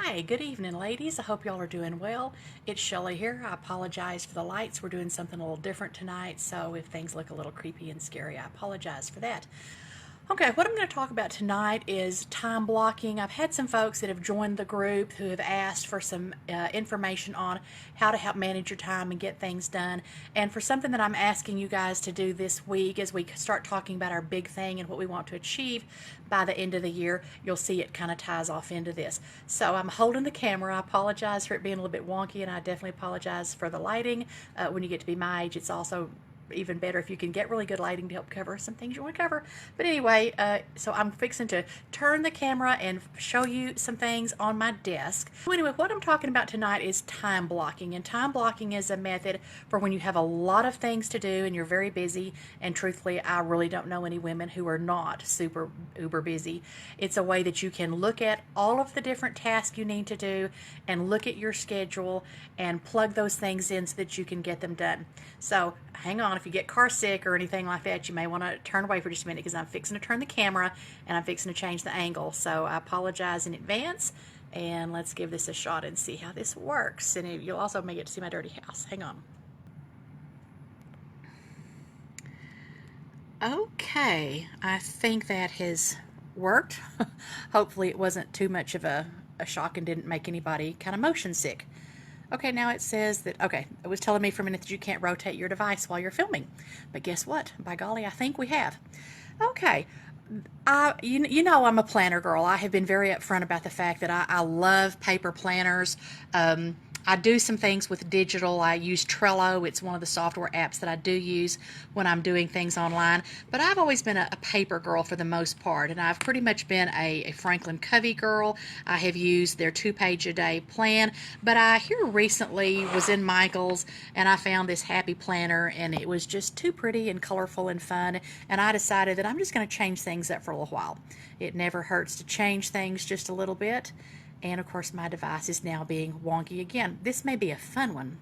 Hi, good evening, ladies. I hope y'all are doing well. It's Shelly here. I apologize for the lights. We're doing something a little different tonight, so if things look a little creepy and scary, I apologize for that. Okay, what I'm going to talk about tonight is time blocking. I've had some folks that have joined the group who have asked for some information on how to help manage your time and get things done. And for something that I'm asking you guys to do this week as we start talking about our big thing and what we want to achieve by the end of the year, you'll see it kind of ties off into this. So I'm holding the camera. I apologize for it being a little bit wonky, and I definitely apologize for the lighting. When you get to be my age, it's also even better if you can get really good lighting to help cover some things you want to cover. But anyway, so I'm fixing to turn the camera and show you some things on my desk. So anyway, what I'm talking about tonight is time blocking. And time blocking is a method for when you have a lot of things to do and you're very busy. And truthfully, I really don't know any women who are not super uber busy. It's a way that you can look at all of the different tasks you need to do and look at your schedule and plug those things in so that you can get them done. So hang on, if you get car sick or anything like that, you may want to turn away for just a minute because I'm fixing to turn the camera and I'm fixing to change the angle. So I apologize in advance, and let's give this a shot and see how this works. And you'll also may get to see my dirty house. Hang on. Okay, I think that has worked. Hopefully it wasn't too much of a shock and didn't make anybody kind of motion sick. Okay, now it says that, okay, it was telling me for a minute that you can't rotate your device while you're filming. But guess what? By golly, I think we have. Okay, you know I'm a planner girl. I have been very upfront about the fact that I love paper planners. I do some things with digital. I use Trello. It's one of the software apps that I do use when I'm doing things online. But I've always been a paper girl for the most part, and I've pretty much been a Franklin Covey girl. I have used their 2-page-a-day plan, but I here recently was in Michael's and I found this happy planner, and it was just too pretty and colorful and fun, and I decided that I'm just going to change things up for a little while. It never hurts to change things just a little bit. And of course, my device is now being wonky again. This may be a fun one.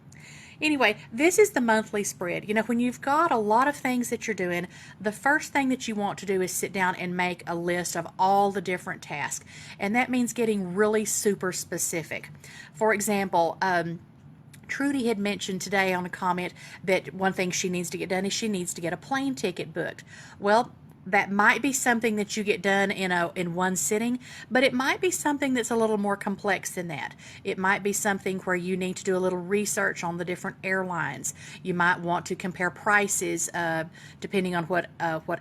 Anyway, this is the monthly spread. You know, when you've got a lot of things that you're doing, the first thing that you want to do is sit down and make a list of all the different tasks. And that means getting really super specific. For example, Trudy had mentioned today on a comment that one thing she needs to get done is she needs to get a plane ticket booked. Well, that might be something that you get done in one sitting, but it might be something that's a little more complex than that. It might be something where you need to do a little research on the different airlines. You might want to compare prices depending on what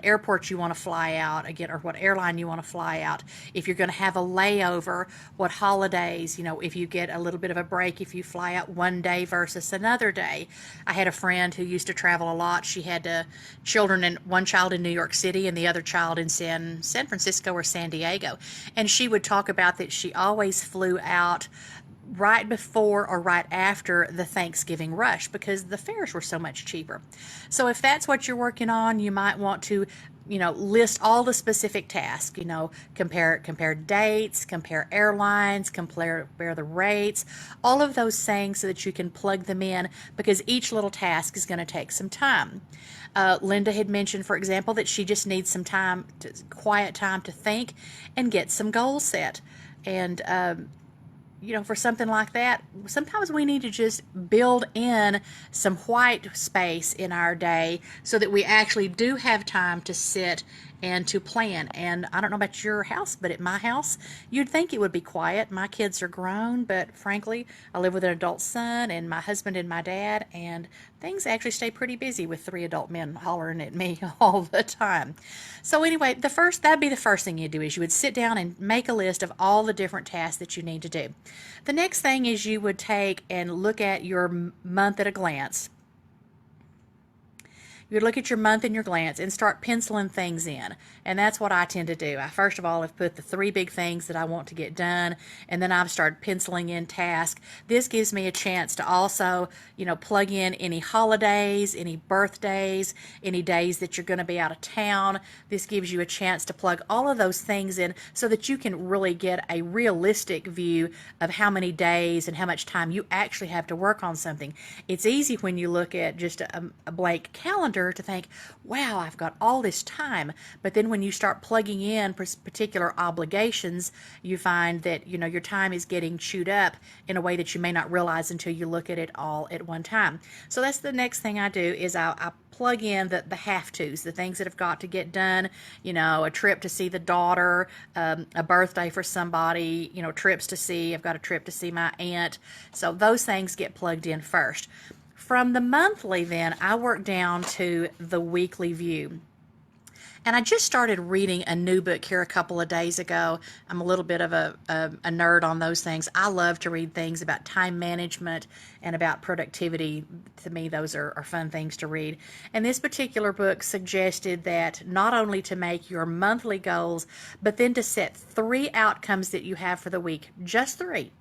airport you want to fly out again, or what airline you want to fly out. If you're going to have a layover, what holidays, you know, if you get a little bit of a break, if you fly out one day versus another day. I had a friend who used to travel a lot. She had children, and one child in New York City and the other child in San Francisco or San Diego. And she would talk about that she always flew out right before or right after the Thanksgiving rush because the fares were so much cheaper. So if that's what you're working on, you might want to, you know, list all the specific tasks, you know, compare dates, compare airlines, compare the rates, all of those things so that you can plug them in, because each little task is going to take some time. Linda had mentioned, for example, that she just needs some time, quiet time to think and get some goals set. And you know, for something like that, sometimes we need to just build in some white space in our day so that we actually do have time to sit and to plan. And I don't know about your house, but at my house, you'd think it would be quiet. My kids are grown, but frankly, I live with an adult son and my husband and my dad, and things actually stay pretty busy with 3 adult men hollering at me all the time. So anyway, that'd be the first thing you do is you would sit down and make a list of all the different tasks that you need to do. The next thing is you would take and look at your month at a glance. You would look at your month in your glance and start penciling things in. And that's what I tend to do. I first of all have put the 3 big things that I want to get done, and then I've started penciling in tasks. This gives me a chance to also, you know, plug in any holidays, any birthdays, any days that you're going to be out of town. This gives you a chance to plug all of those things in so that you can really get a realistic view of how many days and how much time you actually have to work on something. It's easy when you look at just a blank calendar calendar to think, wow, I've got all this time. But then when you start plugging in particular obligations, you find that, your time is getting chewed up in a way that you may not realize until you look at it all at one time. So that's the next thing I do is I plug in the have-tos, the things that have got to get done, a trip to see the daughter, a birthday for somebody, trips to see, I've got a trip to see my aunt. So those things get plugged in first. From the monthly, then, I work down to the weekly view. And I just started reading a new book here a couple of days ago. I'm a little bit of a nerd on those things. I love to read things about time management and about productivity. To me, those are fun things to read. And this particular book suggested that not only to make your monthly goals, but then to set 3 outcomes that you have for the week, just 3.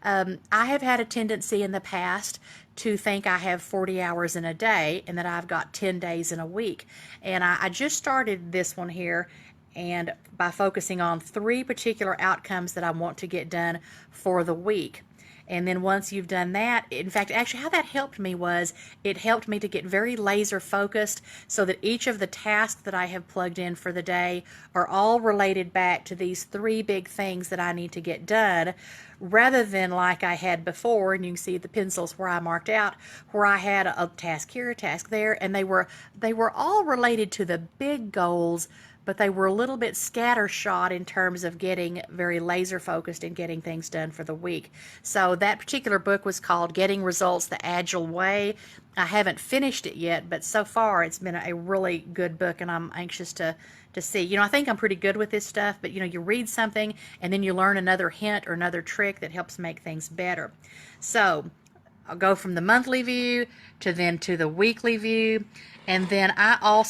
I have had a tendency in the past to think I have 40 hours in a day and that I've got 10 days in a week. And I just started this one here, and by focusing on 3 particular outcomes that I want to get done for the week. And then once you've done that, in fact, actually how that helped me was it helped me to get very laser focused so that each of the tasks that I have plugged in for the day are all related back to these 3 big things that I need to get done, rather than like I had before, and you can see the pencils where I marked out, where I had a task here, a task there, and they were all related to the big goals, but they were a little bit scattershot in terms of getting very laser focused and getting things done for the week. So that particular book was called Getting Results the Agile Way. I haven't finished it yet, but so far it's been a really good book, and I'm anxious to see. I think I'm pretty good with this stuff, but you read something and then you learn another hint or another trick that helps make things better. So I'll go from the monthly view to the weekly view. And then I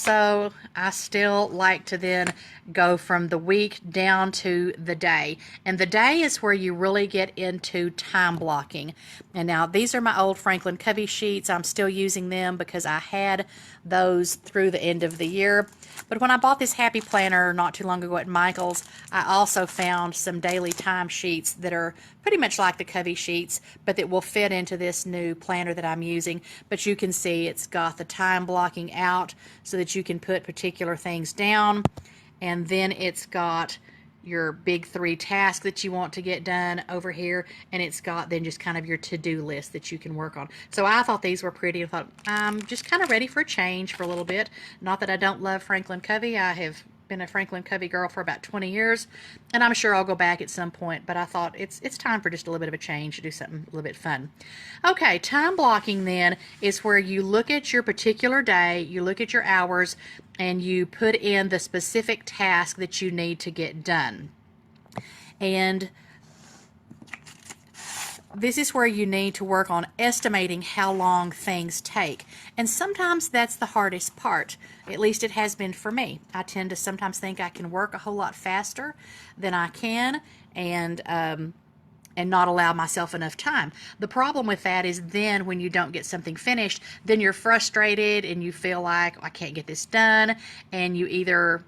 still like to then go from the week down to the day. And the day is where you really get into time blocking. And now these are my old Franklin Covey sheets. I'm still using them because I had those through the end of the year. But when I bought this Happy Planner not too long ago at Michael's, I also found some daily time sheets that are pretty much like the Covey sheets, but that will fit into this new planner that I'm using. But you can see it's got the time blocking out so that you can put particular things down. And then it's got your big 3 tasks that you want to get done over here, and it's got then just kind of your to-do list that you can work on. So I thought these were pretty. I thought I'm just kind of ready for a change for a little bit. Not that I don't love Franklin Covey. I have been a Franklin Covey girl for about 20 years, and I'm sure I'll go back at some point, but I thought it's time for just a little bit of a change, to do something a little bit fun. Okay, time blocking then is where you look at your particular day, you look at your hours, and you put in the specific task that you need to get done. And this is where you need to work on estimating how long things take. And sometimes that's the hardest part. At least it has been for me. I tend to sometimes think I can work a whole lot faster than I can, and not allow myself enough time. The problem with that is then when you don't get something finished, then you're frustrated and you feel like, I can't get this done, and you either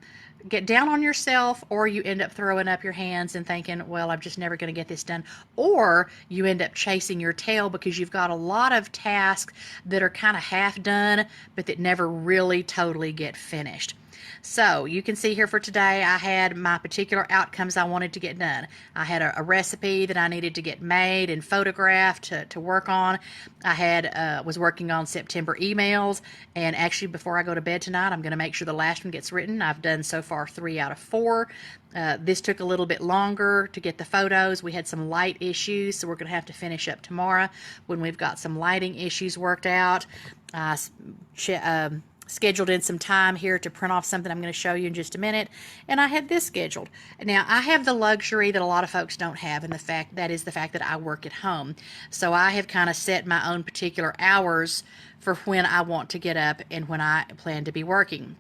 get down on yourself, or you end up throwing up your hands and thinking, well, I'm just never going to get this done. Or you end up chasing your tail because you've got a lot of tasks that are kind of half done, but that never really totally get finished. So you can see here for today, I had my particular outcomes I wanted to get done. I had a recipe that I needed to get made and photographed to work on. I was working on September emails, and actually before I go to bed tonight, I'm going to make sure the last one gets written. I've done so far 3 out of 4. This took a little bit longer to get the photos. We had some light issues, so we're going to have to finish up tomorrow when we've got some lighting issues worked out. Scheduled in some time here to print off something I'm going to show you in just a minute, and I had this scheduled. Now I have the luxury that a lot of folks don't have, and the fact that I work at home. So I have kind of set my own particular hours for when I want to get up and when I plan to be working.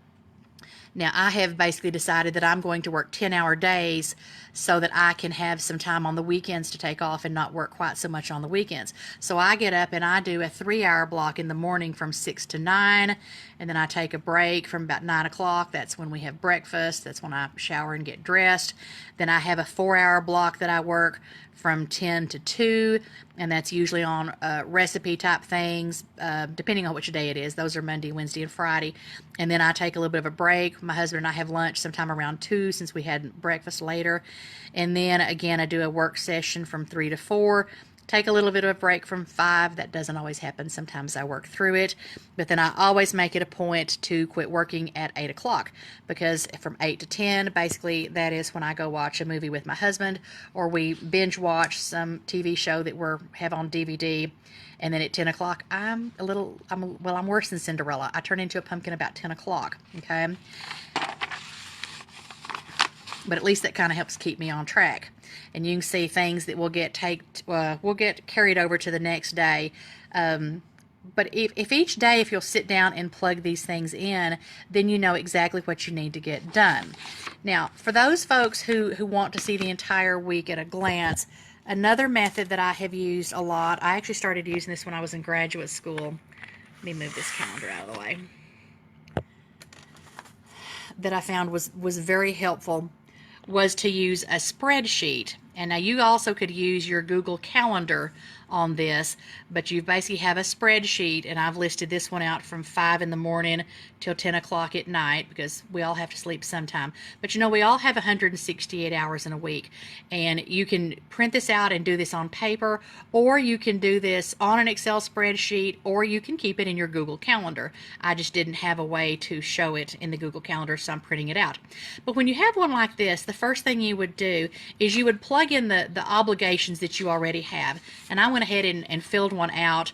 Now, I have basically decided that I'm going to work 10-hour days so that I can have some time on the weekends to take off and not work quite so much on the weekends. So I get up and I do a 3-hour block in the morning from 6 to 9, and then I take a break from about 9 o'clock. That's when we have breakfast. That's when I shower and get dressed. Then I have a 4-hour block that I work from 10 to 2, and that's usually on recipe type things, depending on which day it is. Those are Monday, Wednesday, and Friday. And then I take a little bit of a break. My husband and I have lunch sometime around 2 since we had breakfast later. And then again, I do a work session from 3 to 4. Take a little bit of a break from 5. That doesn't always happen. Sometimes I work through it. But then I always make it a point to quit working at 8 o'clock, because from 8 to 10, basically, that is when I go watch a movie with my husband, or we binge watch some TV show that have on DVD. And then at 10 o'clock, I'm worse than Cinderella. I turn into a pumpkin about 10 o'clock, okay? But at least that kind of helps keep me on track. And you can see things that will get carried over to the next day. But if each day, if you'll sit down and plug these things in, then you know exactly what you need to get done. Now, for those folks who want to see the entire week at a glance, another method that I have used a lot, I actually started using this when I was in graduate school. Let me move this calendar out of the way. That I found was very helpful was to use a spreadsheet. And now you also could use your Google Calendar on this, but you basically have a spreadsheet, and I've listed this one out from 5 in the morning till 10 o'clock at night, because we all have to sleep sometime. But you know, we all have 168 hours in a week, and you can print this out and do this on paper, or you can do this on an Excel spreadsheet, or you can keep it in your Google Calendar. I just didn't have a way to show it in the Google Calendar, so I'm printing it out. But when you have one like this, the first thing you would do is you would plug in the obligations that you already have. And I went ahead and filled one out,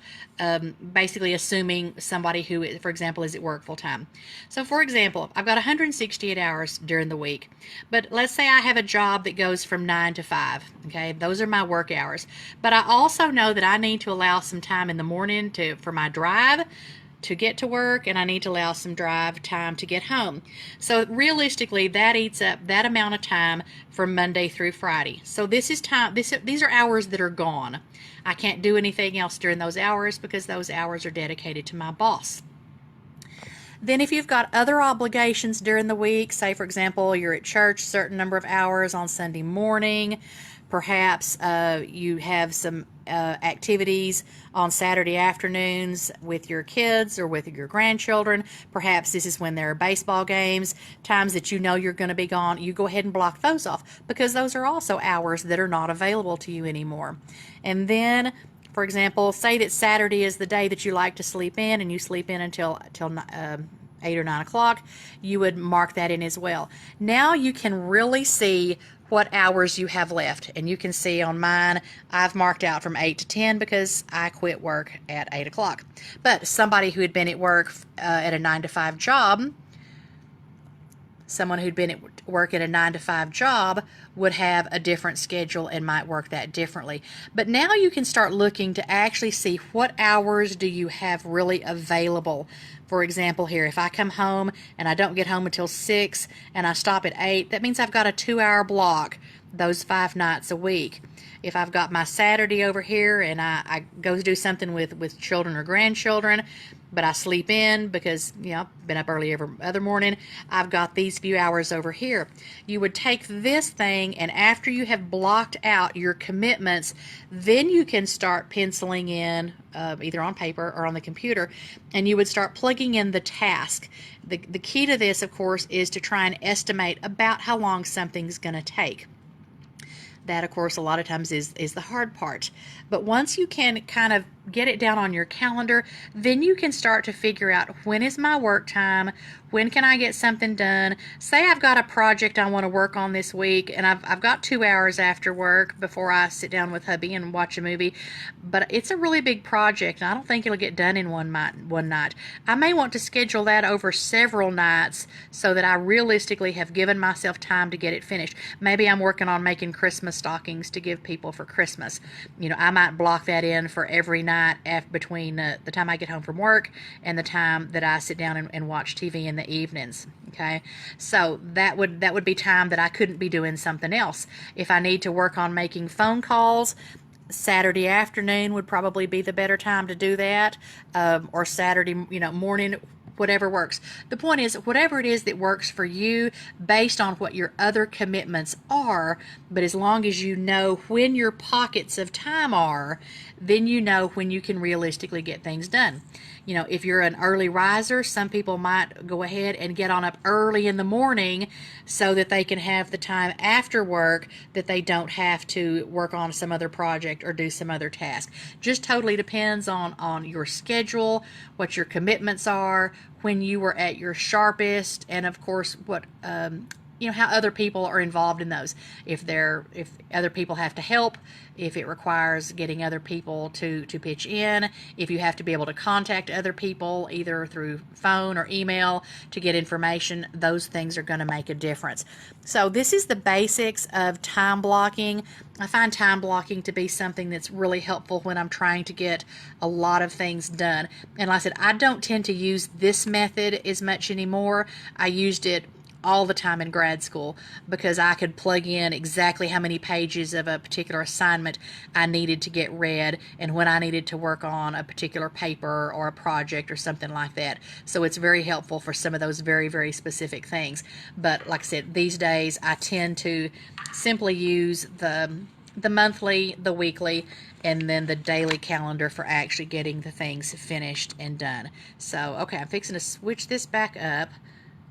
basically assuming somebody who, for example, is at work full time. So for example, I've got 168 hours during the week, but let's say I have a job that goes from 9 to 5. Okay, those are my work hours. But I also know that I need to allow some time in the morning for my drive to get to work, and I need to allow some drive time to get home. So realistically, that eats up that amount of time from Monday through Friday. So this is time. These are hours that are gone. I can't do anything else during those hours because those hours are dedicated to my boss. Then if you've got other obligations during the week, say for example you're at church a certain number of hours on Sunday morning, perhaps you have some activities on Saturday afternoons with your kids or with your grandchildren. Perhaps this is when there are baseball games, times that you know you're going to be gone. You go ahead and block those off, because those are also hours that are not available to you anymore. And then, for example, say that Saturday is the day that you like to sleep in, and you sleep in until 8 or 9 o'clock. You would mark that in as well. Now you can really see what hours you have left, and you can see on mine I've marked out from 8 to 10 because I quit work at 8 o'clock. But somebody who had been at work at a 9 to 5 job, someone who'd been at work at a 9 to 5 job would have a different schedule and might work that differently. But now you can start looking to actually see what hours do you have really available. For example, here, if I come home and I don't get home until 6 and I stop at 8, that means I've got a 2-hour block those 5 nights a week. If I've got my Saturday over here and I go do something with children or grandchildren, but I sleep in because, you know, I've been up early every other morning, I've got these few hours over here. You would take this thing, and after you have blocked out your commitments, then you can start penciling in, either on paper or on the computer, and you would start plugging in the task. The key to this, of course, is to try and estimate about how long something's going to take. That, of course, a lot of times is the hard part. But once you can kind of get it down on your calendar, then you can start to figure out, when is my work time? When can I get something done? Say I've got a project I want to work on this week, and I've got 2 hours after work before I sit down with hubby and watch a movie, but it's a really big project, and I don't think it'll get done in one night. I may want to schedule that over several nights so that I realistically have given myself time to get it finished. Maybe I'm working on making Christmas stockings to give people for Christmas. You know, I might block that in for every night between the time I get home from work and the time that I sit down and watch TV in the evenings. Okay, so that would be time that I couldn't be doing something else. If I need to work on making phone calls, Saturday afternoon would probably be the better time to do that, or Saturday, morning, whatever works. The point is, whatever it is that works for you based on what your other commitments are, but as long as you know when your pockets of time are, then you know when you can realistically get things done. You know, if you're an early riser, some people might go ahead and get on up early in the morning so that they can have the time after work that they don't have to work on some other project or do some other task. Just totally depends on your schedule, what your commitments are, when you were at your sharpest, and of course what how other people are involved in those. If other people have to help, if it requires getting other people to pitch in, if you have to be able to contact other people either through phone or email to get information, those things are going to make a difference. So this is the basics of time blocking. I find time blocking to be something that's really helpful when I'm trying to get a lot of things done. And like I said, I don't tend to use this method as much anymore. I used it all the time in grad school because I could plug in exactly how many pages of a particular assignment I needed to get read and when I needed to work on a particular paper or a project or something like that. So it's very helpful for some of those very, very specific things. But like I said, these days I tend to simply use the monthly, the weekly, and then the daily calendar for actually getting the things finished and done. So, okay, I'm fixing to switch this back up.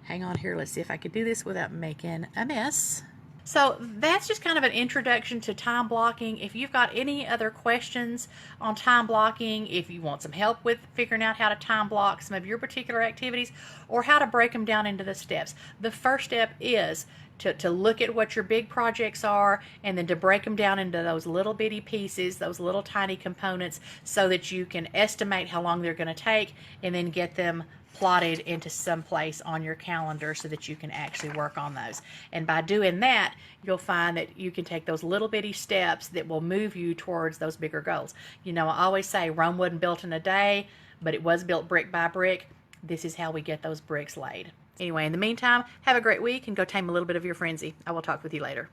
Hang on here, let's see if I could do this without making a mess. So that's just kind of an introduction to time blocking. If you've got any other questions on time blocking, if you want some help with figuring out how to time block some of your particular activities or how to break them down into the steps, the first step is to look at what your big projects are and then to break them down into those little bitty pieces, those little tiny components, so that you can estimate how long they're going to take and then get them plotted into some place on your calendar so that you can actually work on those. And by doing that, you'll find that you can take those little bitty steps that will move you towards those bigger goals. You know, I always say Rome wasn't built in a day, but it was built brick by brick. This is how we get those bricks laid. Anyway, in the meantime, have a great week and go tame a little bit of your frenzy. I will talk with you later.